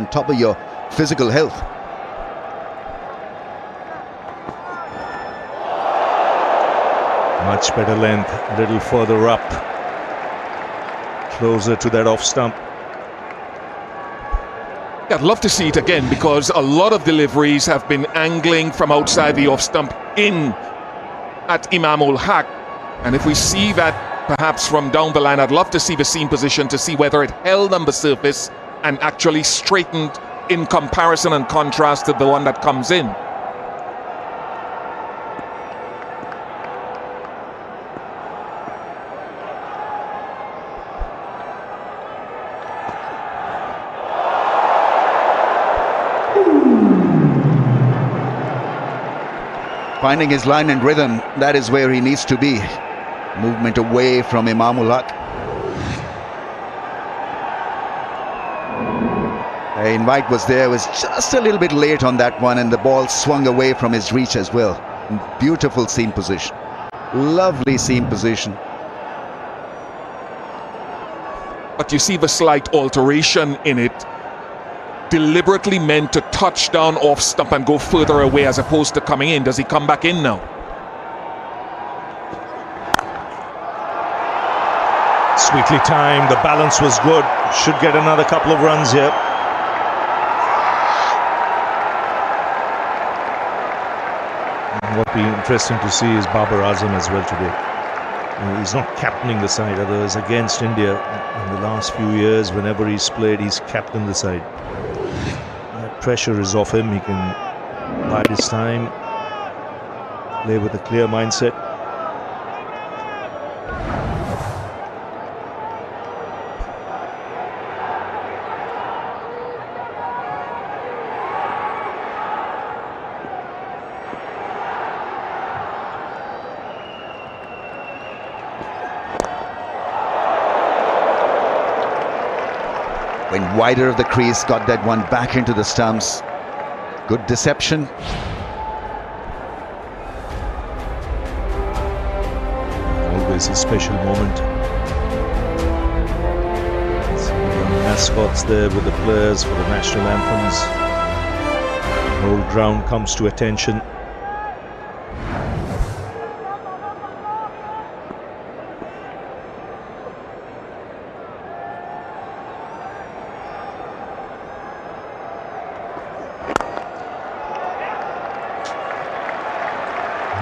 on top of your physical health. Much better length, a little further up, closer to that off stump. I'd love to see it again, because a lot of deliveries have been angling from outside the off stump in at Imam-ul-Haq, and if we see that perhaps from down the line, I'd love to see the seam position to see whether it held on the surface and actually straightened in comparison and contrast to the one that comes in. Finding his line and rhythm, that is where he needs to be. Movement away from Imam-ul-Haq. The invite was there, was just a little bit late on that one, and the ball swung away from his reach as well. Beautiful seam position. Lovely seam position. But you see the slight alteration in it, deliberately meant to touch down off stump and go further away as opposed to coming in. Does he come back in now? Sweetly timed, the balance was good. Should get another couple of runs here. And what will be interesting to see is Babar Azam as well today. He's not captaining the side, otherwise against India in the last few years, whenever he's played, he's captained the side. That pressure is off him, he can bide his time, play with a clear mindset. Went wider of the crease, got that one back into the stumps. Good deception. Always a special moment. Some young mascots there with the players for the national anthems. The whole ground comes to attention.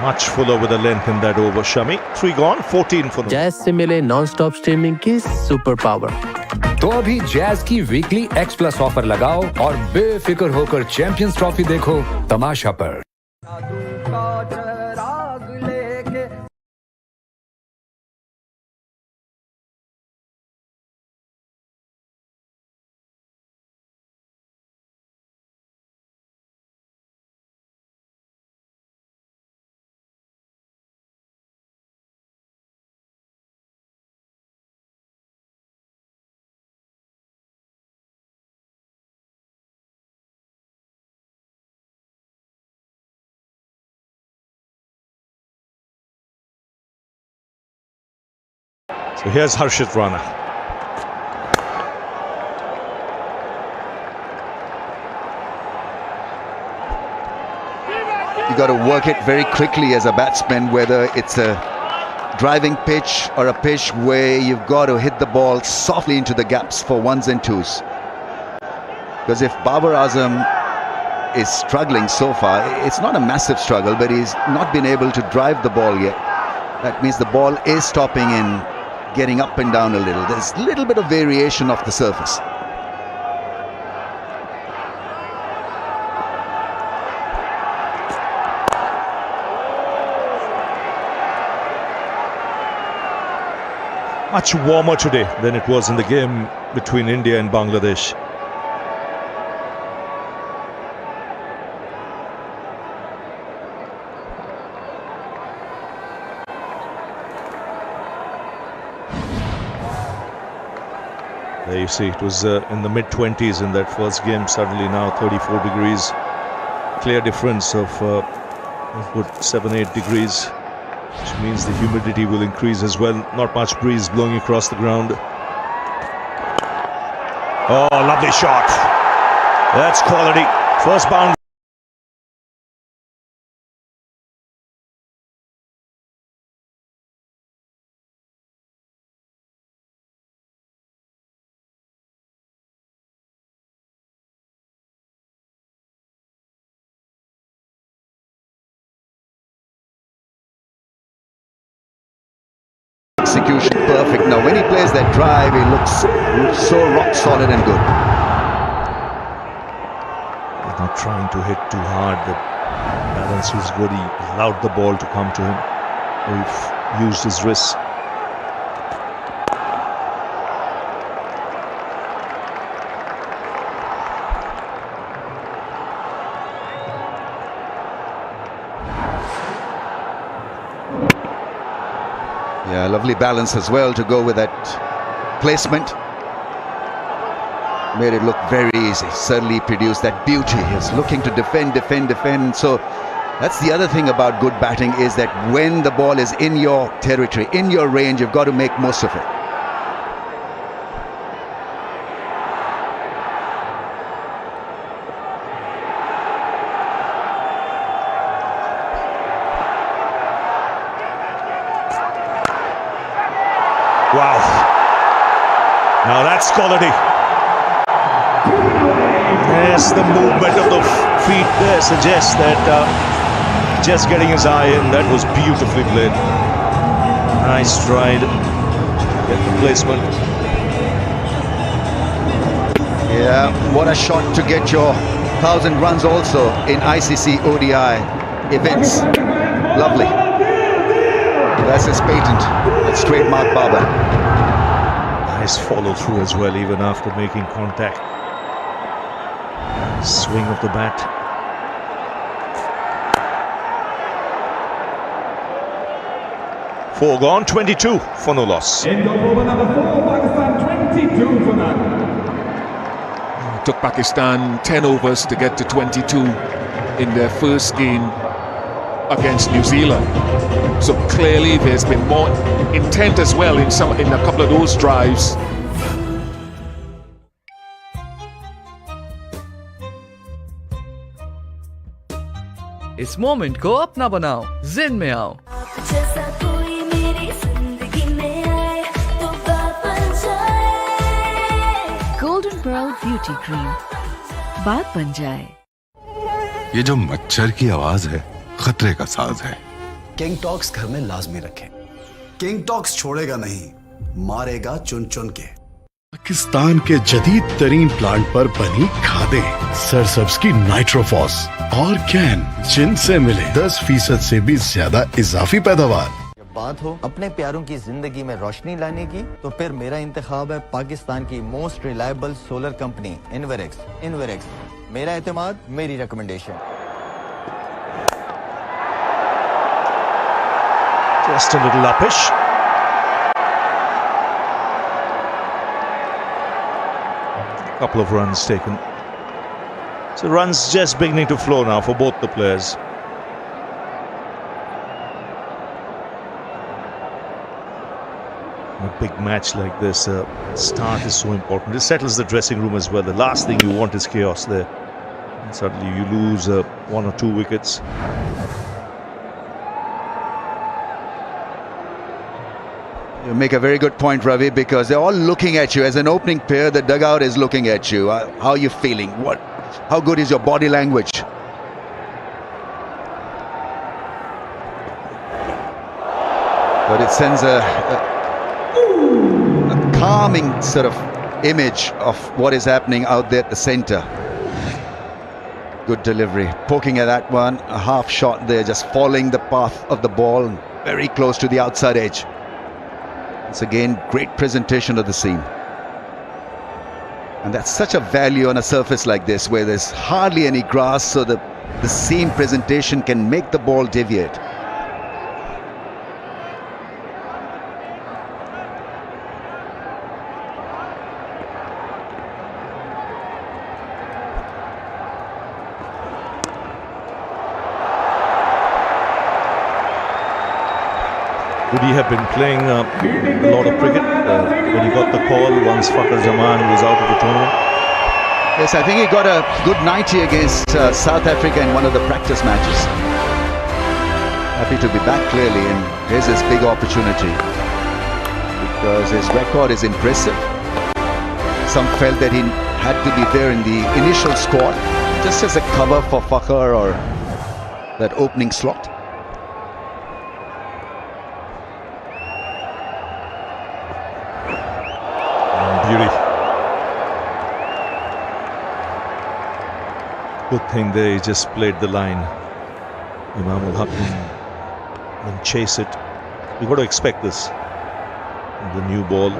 Much fuller with the length in that over, Shami. 3 gone, 14 for them. Jazz से मिले non-stop streaming की super power. तो अभी jazz की weekly X+ offer लगाओ और बेफिक्र होकर चैंपियंस ट्रॉफी देखो तमाशा पर। So here's Harshit Rana. You got to work it very quickly as a batsman, whether it's a driving pitch or a pitch where you've got to hit the ball softly into the gaps for ones and twos. Because if Babar Azam is struggling so far, it's not a massive struggle, but he's not been able to drive the ball yet. That means the ball is stopping in, getting up and down a little. There's a little bit of variation off the surface. Much warmer today than it was in the game between India and Bangladesh. There you see, it was in the mid-20s in that first game, suddenly now 34 degrees. Clear difference of good 7-8 degrees, which means the humidity will increase as well. Not much breeze blowing across the ground. Oh, lovely shot. That's quality. First boundary. Execution perfect. Now when he plays that drive, he looks so rock solid and good. He's not trying to hit too hard. The balance was good. He allowed the ball to come to him. He used his wrists. Yeah, lovely balance as well to go with that placement. Made it look very easy. Certainly produced that beauty. He's looking to defend. So that's the other thing about good batting, is that when the ball is in your territory, in your range, you've got to make most of it. Wow. Now that's quality. Yes, the movement of the feet there suggests that just getting his eye in, that was beautifully played. Nice stride. Get the placement. Yeah, what a shot to get your 1,000 runs also in ICC ODI events. Lovely. That's his patent. That's trademark Babar. Nice follow through as well, even after making contact. Swing of the bat. Four gone, 22 for no loss. End of over number 4, Pakistan 22 for none. It took Pakistan 10 overs to get to 22 in their first game against New Zealand. So clearly there's been more intent as well in a couple of those drives. इस moment को अपना बनाओ, जिन में आओ। Golden pearl beauty cream, बात बन जाए। ये जो मच्छर की आवाज है, खतरे का साज है। किंग टॉक्स घर में लाजमी रखें। किंग टॉक्स छोड़ेगा नहीं, मारेगा चुन चुन के। पाकिस्तान के जदीद तरीन प्लांट पर बनी खादें, सरसब्ज की नाइट्रोफॉस और कैन, जिनसे मिले 10% से भी ज्यादा इजाफी पैदावार। बात हो अपने प्यारों की जिंदगी में रोशनी लाने की, तो फिर मेरा इंतखाब है पाकिस्तान की most reliable solar company Inverex. मेरा एतमाद, मेरी recommendation. Just a little uppish. Couple of runs taken. So runs just beginning to flow now for both the players. In a big match like this, start is so important. It settles the dressing room as well. The last thing you want is chaos there. And suddenly you lose 1 or 2 wickets. You make a very good point, Ravi, because they're all looking at you. As an opening pair, the dugout is looking at you. How are you feeling? How good is your body language? But it sends a calming sort of image of what is happening out there at the centre. Good delivery. Poking at that one, a half shot there, just following the path of the ball, very close to the outside edge. It's again great presentation of the seam, and that's such a value on a surface like this where there's hardly any grass, so the seam presentation can make the ball deviate. Would he have been playing a lot of cricket when he got the call once Fakhar Zaman was out of the tournament? Yes, I think he got a good 90 against South Africa in one of the practice matches. Happy to be back clearly, and here's his big opportunity because his record is impressive. Some felt that he had to be there in the initial squad just as a cover for Fakhar or that opening slot. Beauty. Good thing there, he just played the line. Imam-ul-Haq and chase it. You've got to expect this. The new ball.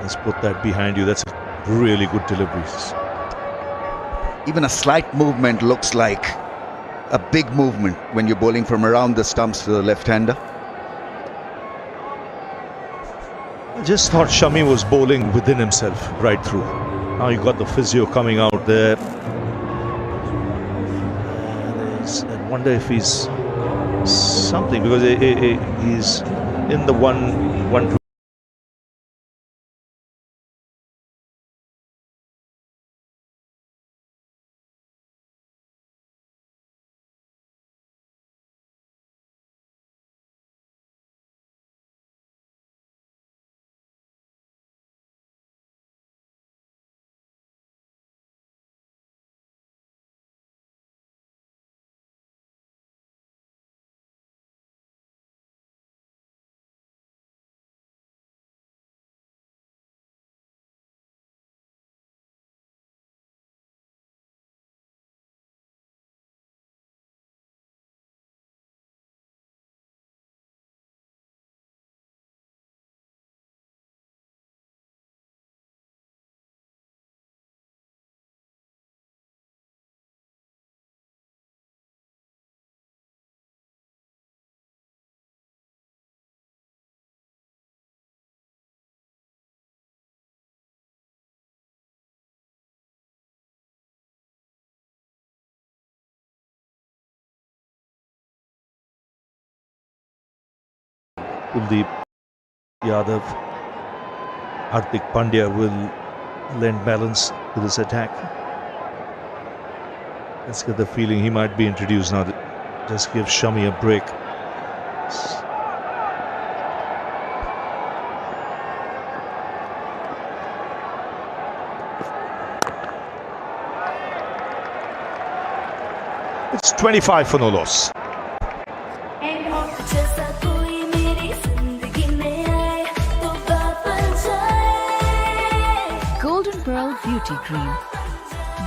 Let's put that behind you. That's a really good delivery. Even a slight movement looks like a big movement when you're bowling from around the stumps to the left-hander. I just thought Shami was bowling within himself right through. Now you got the physio coming out there. I wonder if he's something, because he's in the one. Kuldeep Yadav, Hardik Pandya will lend balance to this attack. Let's get the feeling he might be introduced now. Just give Shami a break. It's 25 for no loss. Golden Pearl Beauty Cream.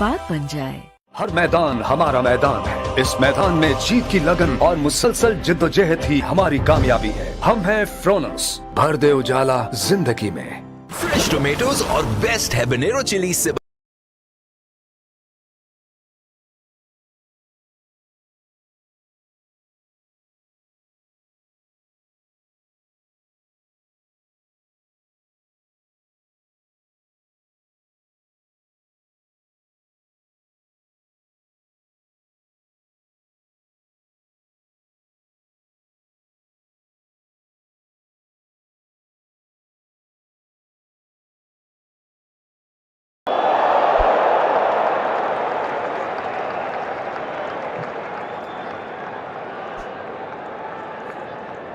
बात बन जाए. हर मैदान हमारा मैदान है. इस मैदान में जीत की लगन और मुसलसल जिद्दोजहद ही हमारी कामयाबी है. हम हैं फ्रोनस. भर दे उजाला जिंदगी में. फ्रेश टोमेटोज और बेस्ट हैबनेरो चिली से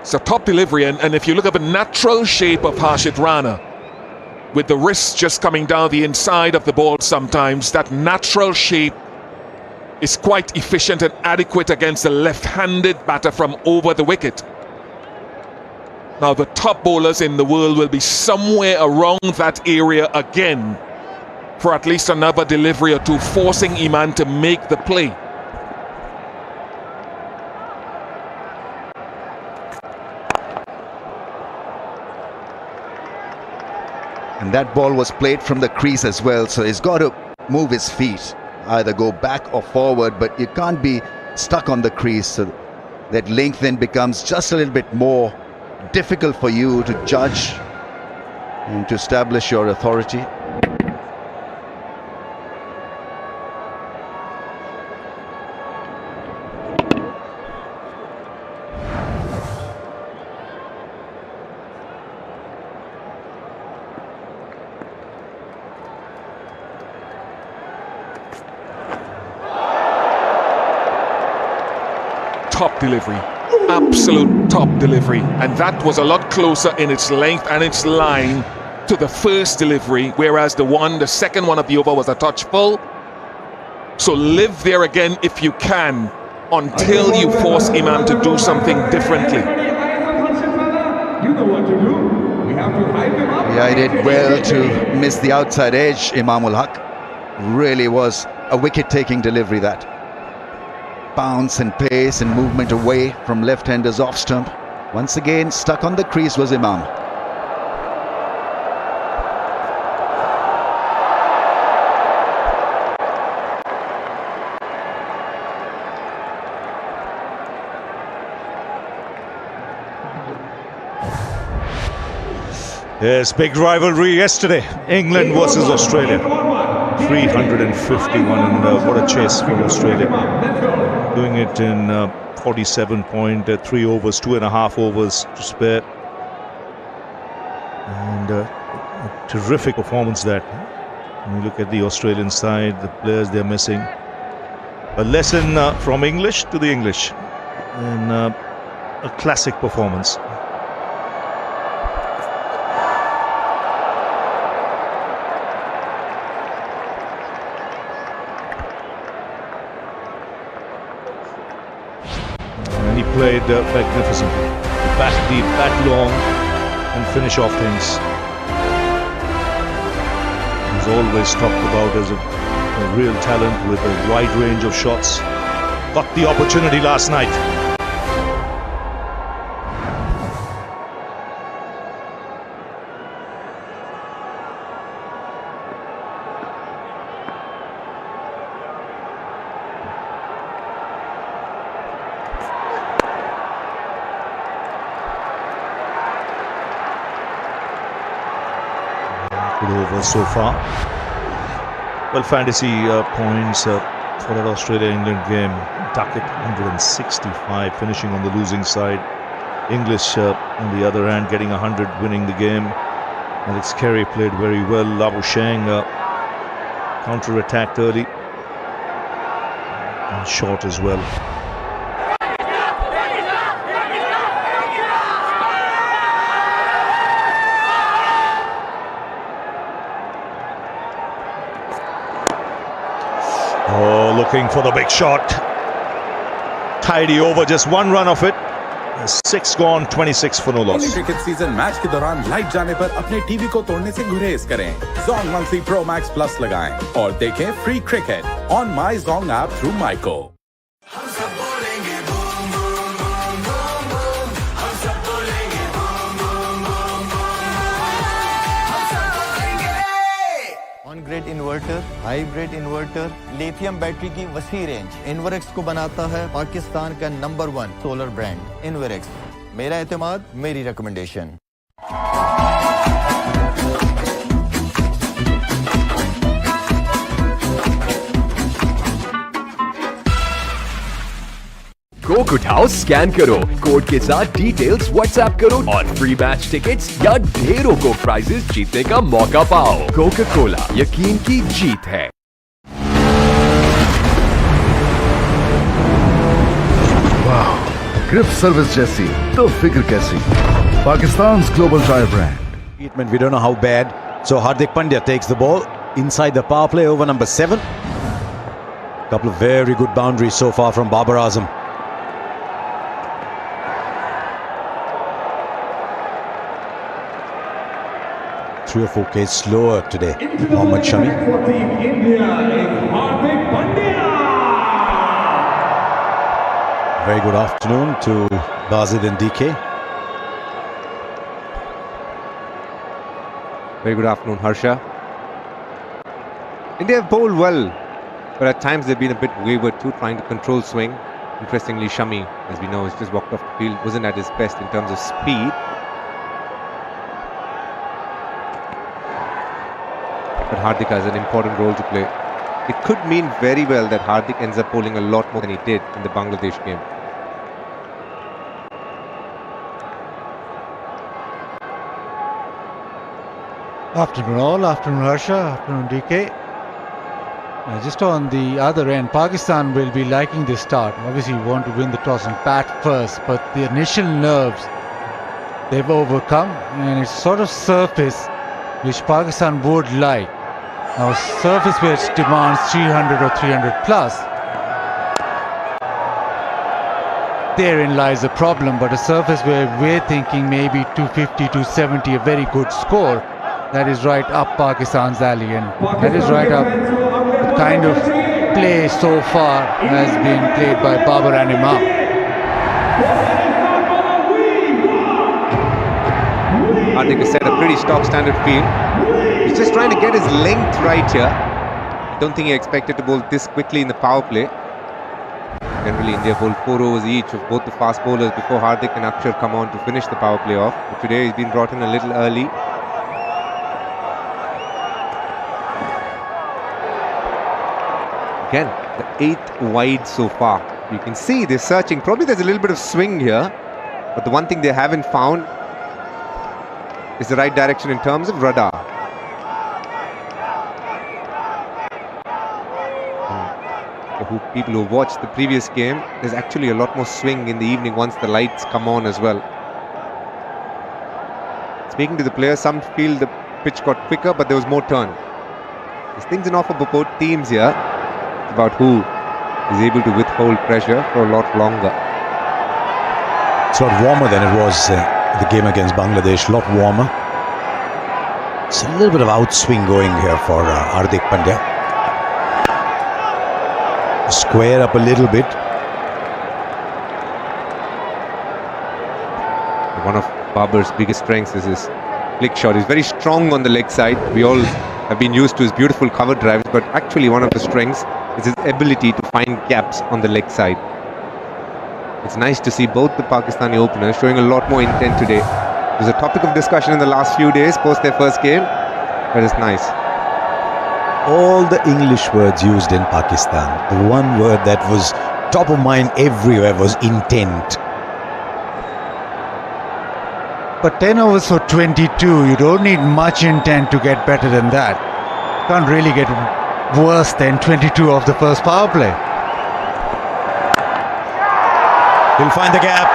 It's a top delivery, and if you look at the natural shape of Harshit Rana, with the wrists just coming down the inside of the ball sometimes, that natural shape is quite efficient and adequate against a left-handed batter from over the wicket. Now the top bowlers in the world will be somewhere around that area again for at least another delivery or two, forcing Iman to make the play. And that ball was played from the crease as well, so he's got to move his feet, either go back or forward, but you can't be stuck on the crease. So that length then becomes just a little bit more difficult for you to judge and to establish your authority. top delivery. Absolute top delivery. And that was a lot closer in its length and its line to the first delivery, whereas the second one of the over was a touch full. So live there again if you can, until you force Imam to do something differently. You know what to do. We have to hype him up. Yeah, he did well to miss the outside edge, Imam-ul-Haq. Really was a wicket-taking delivery, that. Bounce and pace and movement away from left-handers off stump. Once again, stuck on the crease was Imam. Yes, big rivalry yesterday. England versus Australia. 351, and what a chase for Australia. Doing it in 47.3 overs, 2.5 overs to spare. And a terrific performance that. When you look at the Australian side, the players they're missing. A lesson from English to the English. And a classic performance. Played magnificently. Bat deep, bat long, and finish off things. He's always talked about as a real talent with a wide range of shots. Got the opportunity last night. Over so far. Well, fantasy points for that Australia-England game. Duckett 165, finishing on the losing side. English on the other hand getting 100, winning the game. Alex Carey played very well. Labuschagne counter-attacked early and short as well. Oh, looking for the big shot. Tidy over, just one run of it. 6 gone, 26 for no loss. Cricket season match के दौरान light जाने पर अपने TV को तोड़ने से गुरेज करें। Zong Monthly Pro Max Plus लगाएं और देखें free cricket on My Zong app through Myco। Grade inverter, hybrid inverter, lithium battery की वसी रेंज इन्वरेक्स को बनाता है पाकिस्तान का नंबर 1 सोलर ब्रांड इन्वरेक्स। मेरा एतमाद, मेरी रिकमेंडेशन। कोक उठाओ, स्कैन करो, कोड के साथ डिटेल्स व्हाट्सएप करो और फ्री मैच टिकट्स या ढेरों को प्राइजेस जीतने का मौका पाओ। कोका कोला, यकीन की जीत है। वाह, ग्रिप सर्विस जैसी तो फिक्र कैसी। Pakistan's global tire brand. We don't know how bad. So Hardik Pandya takes the ball inside the power play over number 7. Couple of very good boundaries so far from Babar Azam. Three or 4 Ks slower today. Mohammad Shami. For Team India is Hardik Pandya. Very good afternoon to Bazid and DK. Very good afternoon, Harsha. India have bowled well, but at times they've been a bit wayward too, trying to control swing. Interestingly, Shami, as we know, has just walked off the field, wasn't at his best in terms of speed. But Hardik has an important role to play. It could mean very well that Hardik ends up bowling a lot more than he did in the Bangladesh game. Afternoon all, afternoon Harsha, afternoon DK. Just on the other end, Pakistan will be liking this start. Obviously, you want to win the toss and bat first, but the initial nerves they've overcome, and it's sort of surface which Pakistan would like. Now, surface which demands 300 or 300 plus. Therein lies the problem, but a surface where we're thinking maybe 250, 270, a very good score, that is right up Pakistan's alley, and that is right up the kind of play so far has been played by Babar and Imam. Hardik has set a pretty stock standard field. He's just trying to get his length right here. I don't think he expected to bowl this quickly in the power play. Generally, India bowled 4 overs each of both the fast bowlers before Hardik and Axar come on to finish the power play off. But today he's been brought in a little early. Again, the 8th wide so far. You can see they're searching. Probably there's a little bit of swing here. But the one thing they haven't found is the right direction in terms of radar. For people who watched the previous game, there's actually a lot more swing in the evening once the lights come on as well. Speaking to the players, some feel the pitch got quicker, but there was more turn. There's things in offer for both teams here. It's about who is able to withhold pressure for a lot longer. It's a lot warmer than it was the game against Bangladesh, a lot warmer. It's a little bit of outswing going here for Hardik Pandya. Square up a little bit. One of Babar's biggest strengths is his flick shot. He's very strong on the leg side. We all have been used to his beautiful cover drives, but actually one of the strengths is his ability to find gaps on the leg side. It's nice to see both the Pakistani openers showing a lot more intent today. It was a topic of discussion in the last few days post their first game. That is nice. All the English words used in Pakistan, the one word that was top of mind everywhere was intent. But 10 overs for 22, you don't need much intent to get better than that. Can't really get worse than 22 of the first power play. He'll find the gap.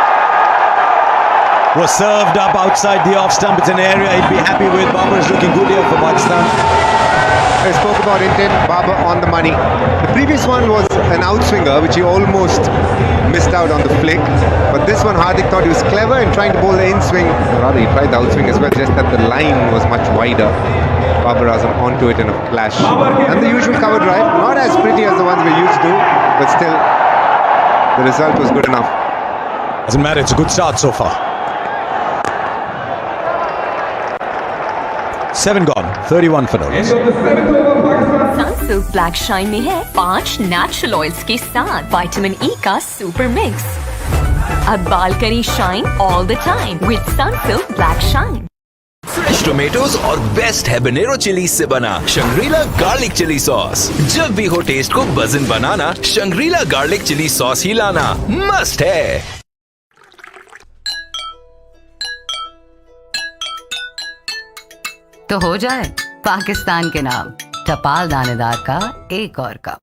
Was served up outside the off stump. It's an area he'd be happy with. Babar's looking good here for Pakistan. I spoke about intent, Babar on the money. The previous one was an outswinger, which he almost missed out on the flick. But this one, Hardik thought he was clever in trying to bowl the in-swing. Rather, he tried the outswing as well, just that the line was much wider. Babar Azam onto it in a flash. And the usual cover drive, not as pretty as the ones we're used to, but still, the result was good enough. Doesn't matter, it's a good start so far. 7 gone, 31 for those. Sunsilk Black Shine में है 5 natural oils के साथ vitamin E का super mix. अब बाल करी shine all the time with Sunsilk Black Shine। Fresh tomatoes और best habanero chilli से बना शंग्रीला गार्लिक चिली सॉस। जब भी हो टेस्ट को बज़न बनाना, शंग्रीला गार्लिक चिली सॉस ही लाना मस्ट है। तो हो जाए पाकिस्तान के नाम टपाल दानेदार का एक और कप।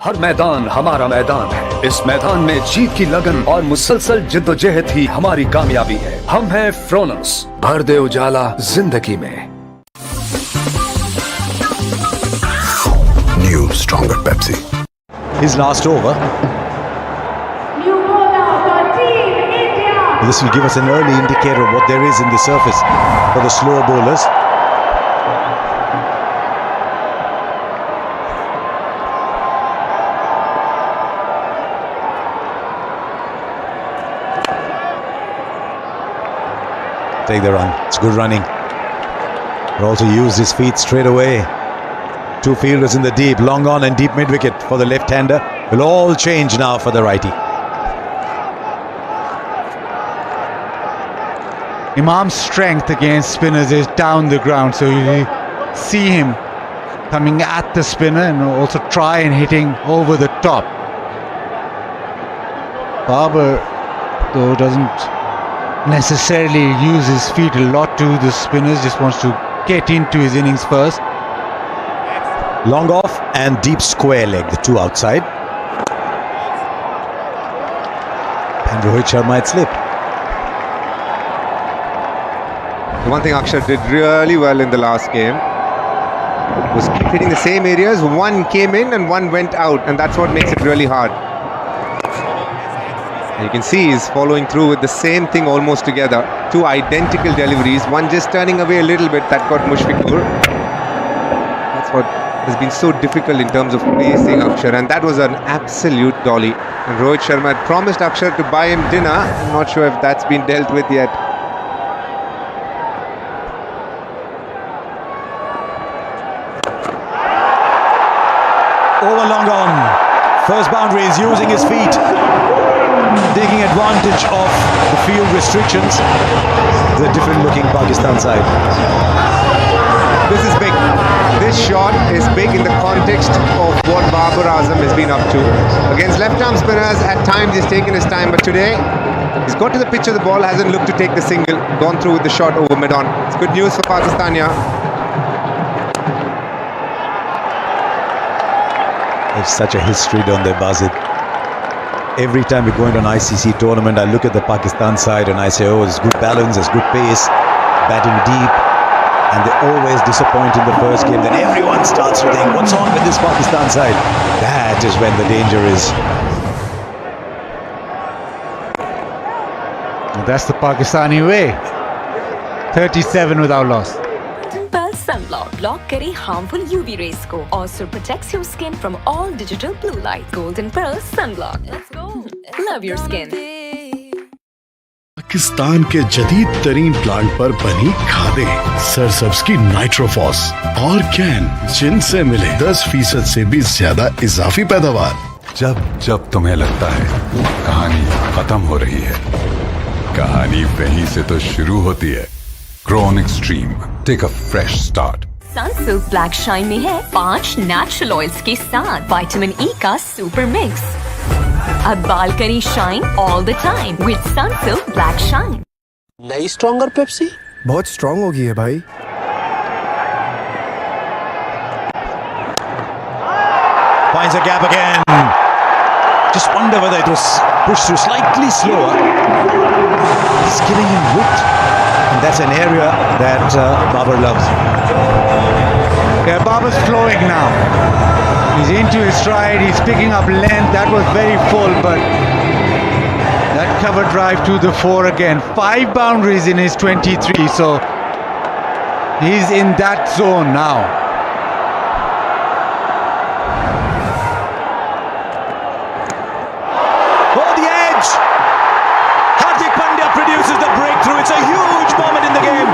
हर मैदान हमारा मैदान है। इस मैदान में जीत की लगन और मुसलसल जिद्दोजहद ही हमारी कामयाबी है। हम हैं फ्रोनस, भर दे उजाला जिंदगी में। New stronger Pepsi. His last over. This will give us an early indicator of what there is in the surface for the slower bowlers. Take the run. It's good running. But also used his feet straight away. 2 fielders in the deep, long on and deep mid-wicket for the left-hander. Will all change now for the righty. Imam's strength against spinners is down the ground, so you see him coming at the spinner and also try and hitting over the top. Babar, though, doesn't necessarily use his feet a lot to the spinners, just wants to get into his innings first. Long off and deep square leg, the two outside. And Rohit Sharma had slipped. The one thing Axar did really well in the last game was keep hitting the same areas. One came in and one went out, and that's what makes it really hard. And you can see he's following through with the same thing almost together. Two identical deliveries, one just turning away a little bit, that got Mushfiqur. That's what has been so difficult in terms of facing Axar, and that was an absolute dolly. And Rohit Sharma had promised Axar to buy him dinner. I'm not sure if that's been dealt with yet. Over long on. First boundary is using his feet, taking advantage of the field restrictions. The different looking Pakistan side. This is big. This shot is big in the context of what Babar Azam has been up to. Against left-arm spinners, at times he's taken his time, but today he's got to the pitch of the ball, hasn't looked to take the single, gone through with the shot over mid-on. It's good news for Pakistan here. It's such a history, don't they, Bazid? Every time we go into an ICC tournament, I look at the Pakistan side and I say, oh, there's good balance, there's good pace, batting deep. And they always disappoint in the first game. Then everyone starts to think, what's on with this Pakistan side? That is when the danger is. And that's the Pakistani way. 37 without loss. Pearl Sunblock block करे harmful UV rays को. Also protects your skin from all digital blue light. Golden Pearl Sunblock. Let's go. Love your skin. Pakistan के जदीद तरीन plant पर बनी खादें, सरसब्ज की नाइट्रोफॉस और can, जिनसे मिले 10% से भी ज्यादा इजाफी पैदावार। जब जब तुम्हें लगता है कहानी खत्म हो रही है, कहानी वहीं से तो शुरू होती है। Grown extreme, take a fresh start. Sunsilk black shine में है 5 नेचुरल ऑयल्स के साथ विटामिन ई का सुपर मिक्स। अब बाल करी shine all the time with Sunsilk black shine. नई स्ट्रॉन्गर पेप्सी बहुत स्ट्रॉन्ग हो गई है भाई। Finds a gap again. Just wonder whether it was pushed through slightly slower. It's giving him width, and that's an area that Babar loves. Yeah, Babar's flowing now. He's into his stride, he's picking up length. That was very full, but that cover drive to the 4 again. 5 boundaries in his 23, so he's in that zone now. Oh, the edge! Hardik Pandya produces the breakthrough. It's a huge moment in the game.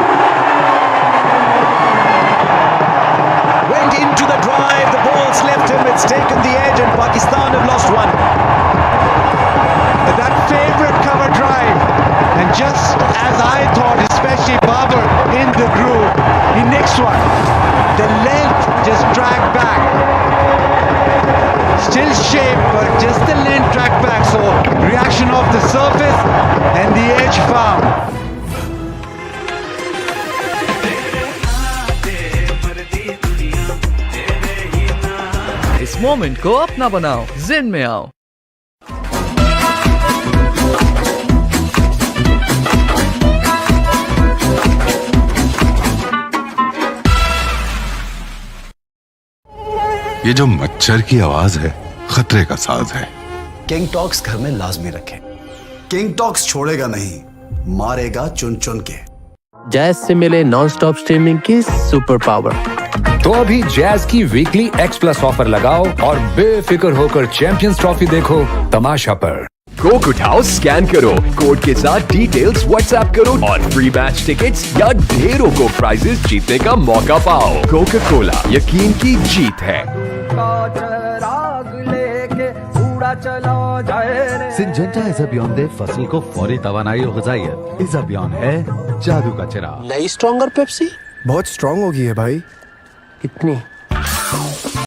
Went into the drive, the ball's left him, it's taken the edge, and Pakistan have lost one. That favourite cover drive, and just as I thought, especially Babar in the groove, the next one, the length just dragged back. Still shape, but just the length dragged back, so reaction off the surface and the edge found. इस moment को अपना बनाओ, जिन में आओ। ये जो मच्छर की आवाज है, खतरे का साज है। किंग टॉक्स घर में लाजमी रखें। किंग टॉक्स छोड़ेगा नहीं, मारेगा चुन चुन के। जैज से मिले नॉन स्टॉप स्ट्रीमिंग की सुपर पावर। तो अभी जैज की वीकली X+ ऑफर लगाओ और बेफिक्र होकर चैंपियंस ट्रॉफी देखो तमाशा पर। कोक उठाओ, स्कैन करो, कोड के साथ डिटेल्स व्हाट्सएप करो और फ्री मैच टिकट्स या ढेरों को प्राइजेस जीतने का मौका पाओ। कोका कोला, यकीन की जीत है। सिंजेंटा इस अभियान दे फसल को फौरी तवानाई और ग़िज़ाइयत। इस अभियान है जादू का चिराग। नई स्ट्रॉन्गर पेप्सी बहुत स्ट्रॉन्ग हो गई है भाई। कितनी?